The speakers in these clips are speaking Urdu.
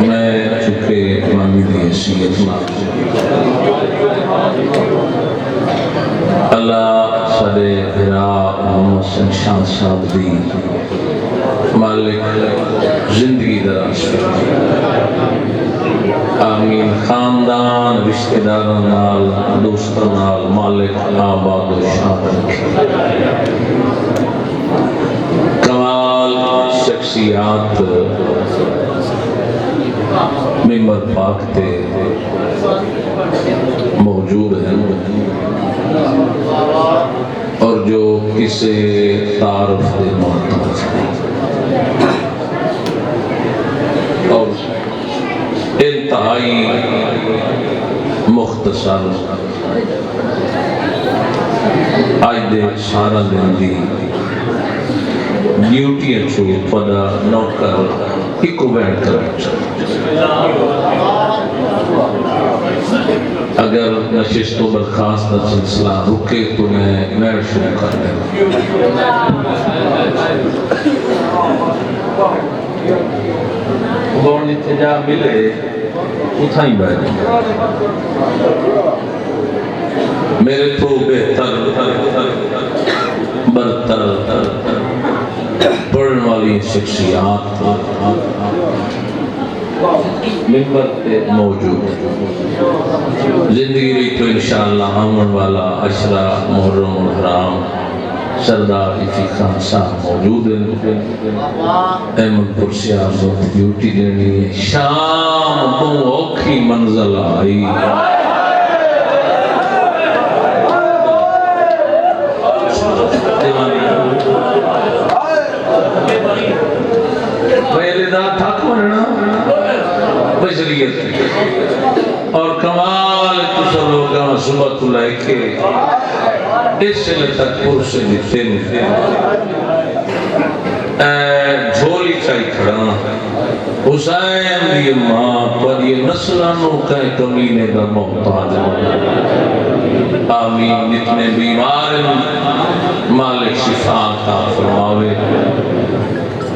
میں چونکہ امامی دی حیثیت اللہ سارے بھرا محمد حسن شاہ صاحب دی مالک زندگی دراز آمین خاندان رشتہ داران نال دوستان نال مالک آباد و شاد کمال شخصیات ممبر پاک تے موجود ہیں اور جو کسے تعارف دے محتاج ہیں اور انتہائی مختصر آج دے سارا دن دی ڈیوٹی اچھو پدا نوکر ایک بیٹھ کر اگر نشست و برخاست کا سلسلہ رکے تو میں شروع کر دیں بہت اتجاہ ملے اتھا ہی بیٹھ میرے تو بہتر برتر پڑھنے والی شخصیات ممبر پہ موجود زندگی رہی تو انشاءاللہ آمن والا عشرہ محرم الحرام سردار عفی خان صاحب موجود ہیں احمد پرسی آزاد ڈیوٹی دینی ہے شام کو اوکھی منزل آئی پہلے دا تھک مرنا بشریت اور کمال کسر لوگا صبح تو لائے کے اس سے تک پرسے دیتے جھولی چاہی کھڑا حسین دی ماں پر یہ نسلانوں کا کمینے کا محتاج آمین اتنے بیمار مالک شفا عطا فرماوے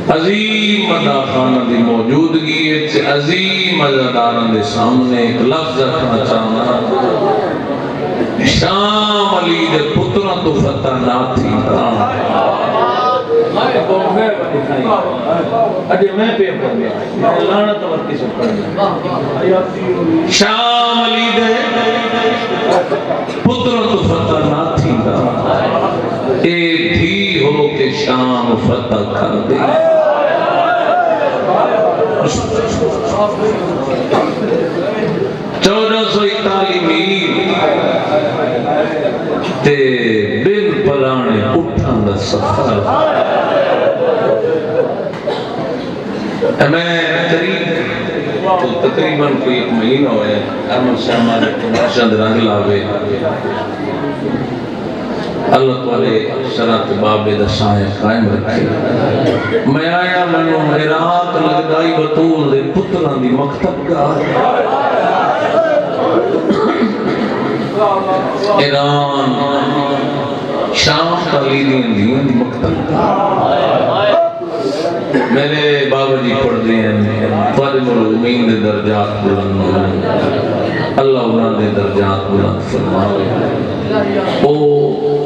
عظیم مداخانہ دی موجودگی ہے عظیم مزاداران دے سامنے ایک لفظ رکھنا چاہنا شام علی دے پترہ تو فتح نہ تھی شام علی دے پترہ تو فتح نہ تھی اے بھی ہو کہ شام فتح کر دے 1441 میل تے بن پلانے اٹھان دا سفر میں تقریباً کوئی ایک مہینہ ہوئے احمد شاہ مالک شاند رنگ لاوے اللہ تعالی شرط بابے دا شاہ قائم رکھے میں آیا منو عراق لگدائی بطول دے پتران دی مکتب کا ایران شام تعلیدین دین دی مکتب کا میرے بابا جی پڑھ رہے ہیں طالب العلمین دے درجات بلند اللہ انہاں دے درجات بلند فرمائے او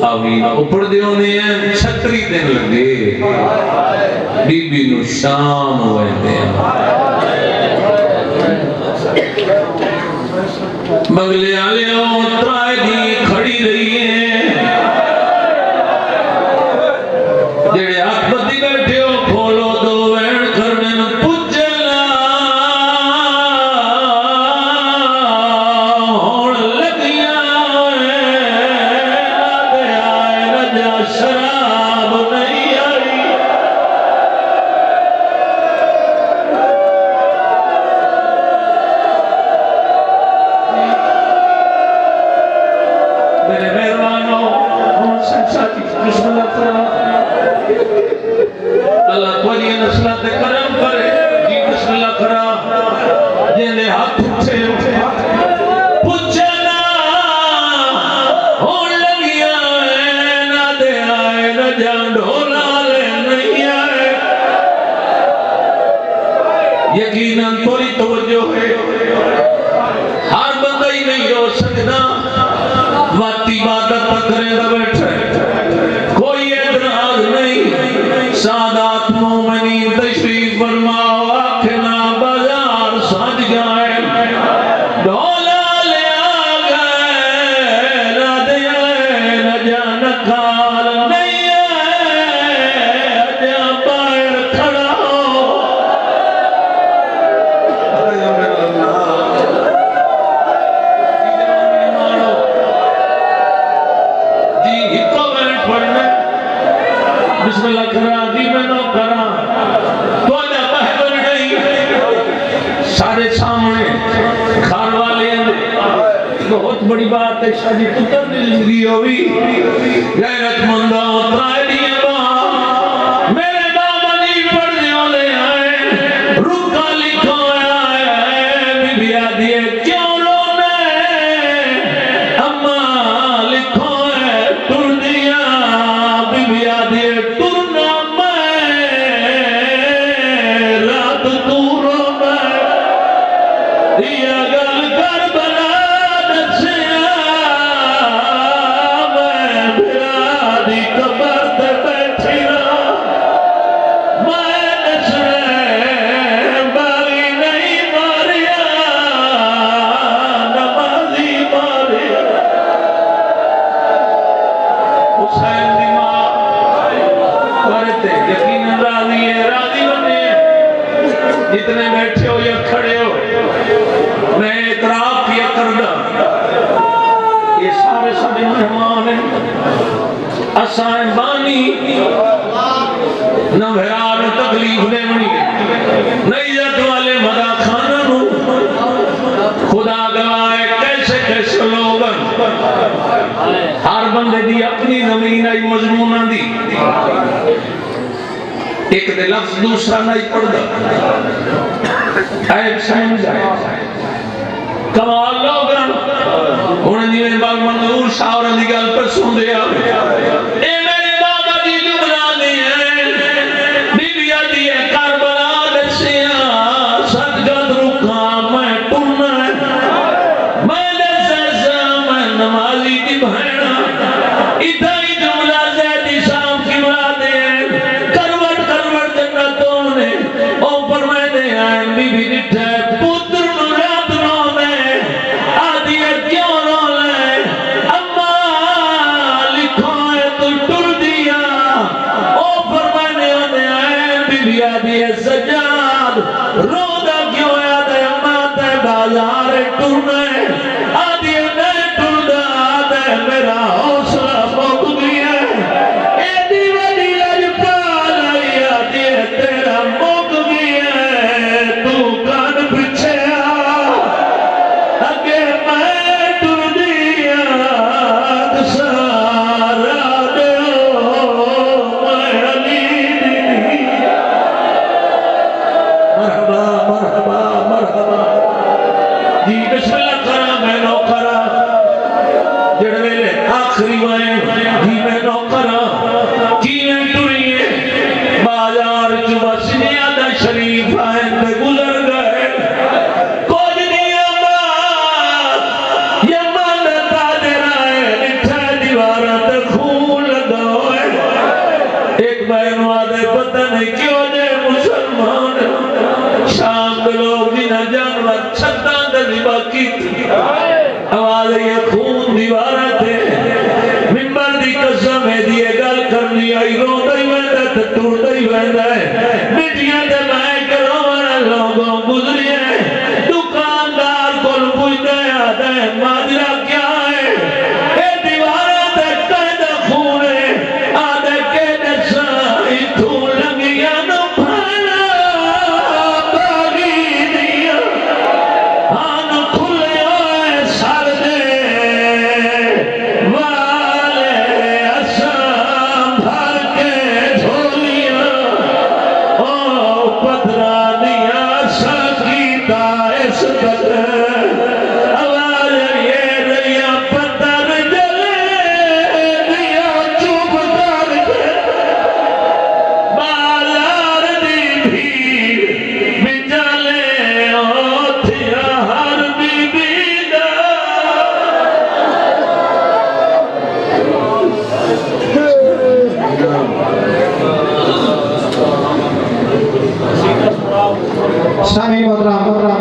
آمین او پڑھ دے ہونے ہیں 36 دن لگے بی بی نو شام ہوئے دے بگلے آلے ترائے دی کھڑی رہی ہیں جڑے ہاتھ بدی بیٹھے ہو کھولو دو وین کرنے نو پجلا ہون لگیاں دے آئے رجا شراب نہیں آئی میرے مہربانوں بسم اللہ کرنا اللہ کوئی نسلہ تے کرم کرے جی بسم اللہ کرا جینے ہاتھ اٹھے پچھنا ہون لگیا ہے نہ دے آئے نہ جان ڈھولا لے نہیں آئے یقیناً تھوڑی توجہ ہے، ہر بندہ ہی نہیں ہو سکتا وقت عبادت پر کرے گا بیٹھے، کوئی اعتراض نہیں۔ سادات مومنین تشریف فرماؤ، آنکھنا بازار سج گئے، ڈھولا لے آ گئے، رادیاں نہ جان کال نہیں ہے، جا باہر کھڑا ہو۔ بسم اللہ کرا جی میں نو کرا تو آجا بہتر نہیں سارے سامنے کھار والے بہت بڑی بات ہے، شادی پتر دی زندگی ہوئی غیرت مندہ اترائے دیئے با میرے بابا جی پڑھنے والے آئے، رکا لکھا آئے، بی بی آدھیے کیوں رونے، اماں لکھا ہے ٹر دیا، بی بی آدھیے ٹرنا میں رات تو رو میں، یہ گل کر بنا دسیا، میں بھرا دی قبر تے بیٹھی رہا، میں نسرے بالی نہیں ماریا، نمازی ماریا۔ حسین دی ماں کرتے یقین راضی ہے، راضی بنے جتنے بیٹھے ہو یا کھڑے ہو، میں اعتراف کیا کردہ یہ سارے سارے مہمان ہیں، اسائیں بانی نہ بھیرا نہ تکلیف دے منی نہیں جات والے مدہ خانہ نو خدا گوائے کیسے کیسے لوگن ہر بندے دی اپنی زمین آئی مضمونہ دی، ایک دے لفظ دوسرا نہیں پڑھ دا، عیب سمجھ جائے کمال لوگن انہیں جی میں باغ منظور شاورہ دی گل پر سن دیا، اے میرے بابا جی جو بنا دی ہیں، بی بی آدھی ہے کربلا دسیا، صدقت رکھا میں ٹرنا ہے، میں دسیسا میں نمازی کی بہنہ، ادھا ہی جملہ زیدی صاحب کی بنا دے ہیں، کروٹ کروٹ جنتوں نے اوپر میں دے آئیں، بی بی نٹھے پتر نرات نو میں آدھی ہے کیوں رو لے، اماں لکھو ہے تو ٹر دیا، اوپر میں دے آئیں، بی بی آدھی ہے سجاد رو دا کیوں ہے آدھے اماں تے بازار ٹرنے، آدھی